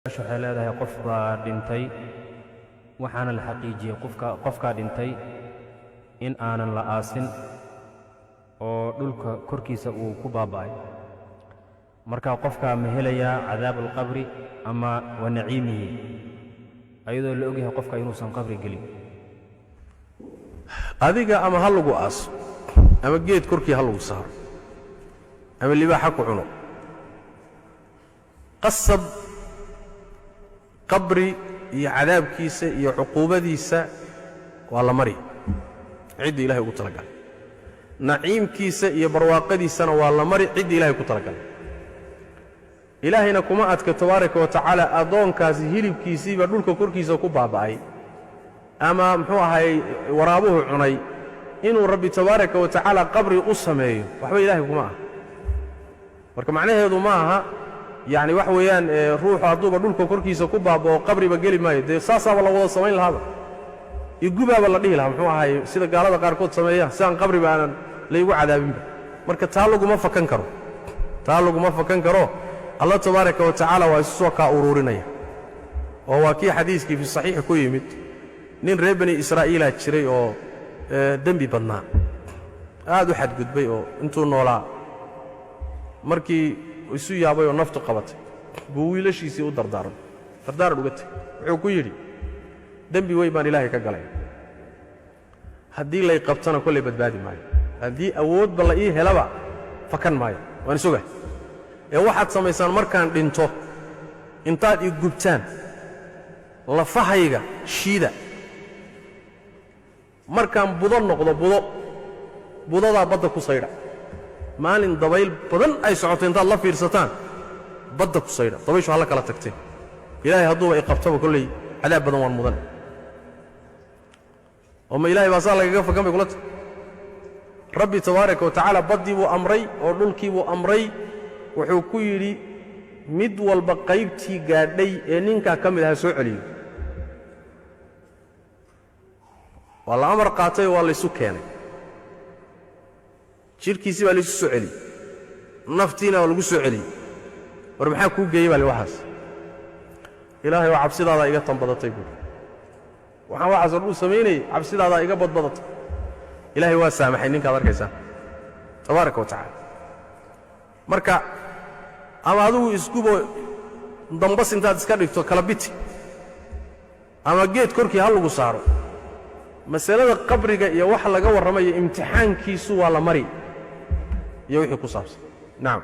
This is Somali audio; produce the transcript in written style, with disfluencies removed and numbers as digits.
waxay leedahay qof baa dhintay waxaana la xaqiijiyay qofka dhintay in aanan la aasin oo dhulka korkiisa uu ku baaba'ay marka qofka ma helayaa cadaab al-qabri ama wa naciimihi ayadoo la ogyahay qofka inuusan qabri gelin adiga ama hal lagu aaso ama geed korkii hal lagu saaro ama libaaxa ku cuno qasab qabri iyo cadaabkiisa iyo cuquubadiisa waa la mari cidii ilaahay ugu talagalay naciimkiisa iyo barwaaqadiisana waa la mari cidii ilaahay ku talagalay ilaahayna kuma adka tabaaraka wa tacaala adoonkaasi hilibkiisiiba dhulka korkiisa ku baaba'ay ama muxuu ahay waraabuhu cunay inuu rabbi tabaaraka wa tacaala qabri u sameeyo waxba ilaahay kuma aha marka macnaheedu ma aha يعني wax weeyaan ruuxu haduuba dhulka korkiisa ku baabao qabriba geli maayo de saasaaba la wada samayn lahaaba igubaaba la dhihi lahaa muxuu ahaay sida gaalada qaarkood sameeyaan sidaan qabriba aanan laygu cadaabinba marka taa laguma fakan karo allah tabaaraka wa tacaala waa isu soo kaa ururinaya oo waa kii xadiiskii fi saxiix ku yimid nin reer bani israa'iila jiray oo dembi badnaa aad u xadgudbay oo intuu noolaa markii isu yaabay oo naftu qabatay buu wiilashiisii u dardaaran uga tagay wuxuu ku yidhi dembi weyn baan ilaahay ka galay haddii lay qabtana kollay badbaadi maayo haddii awoodba la ii helaba fakan maayo waan isuga waxaad samaysaan markaan dhinto intaad ii gubtaan lafahayga shiida markaan budo noqdo budadaa badda ku saydha maalin dabayl badan ay socoto intaad la fiirsataan badda ku saydha dabayshu halla kala tagtay ilaahay hadduuba iqabtaba kolley cadaab badan waan mudan oo ma ilaahay baa saa lagaga fakan bay kula tahay rabbi tabaaraka wa tacaala baddii buu amray oo dhulkii buu amray wuxuu ku yidhi mid walba qaybtii gaadhay ee ninkaa ka mid aha soo celiyo waa la amar qaatay oo waa laysu keenay jirkiisii baa laysu soo celiyey naftiina waa lagu soo celiyey war maxaa kuu geeyey baa li waxaas ilaahay oo cabsidaadaa iga tanbadatay buuri waxaan waxaasoo dhan u samaynayey cabsidaadaa iga badbadatay ilaahay waa saamaxay ninkaad arkaysaan tabaaraka wa tacaala marka ama adigu isgubo dambas intaad iska dhigto kala biti ama geed korkii hal lagu saaro masalada qabriga iyo wax laga warramayo imtixaankiisu waa la mari iyo wixii ku saabsan nacam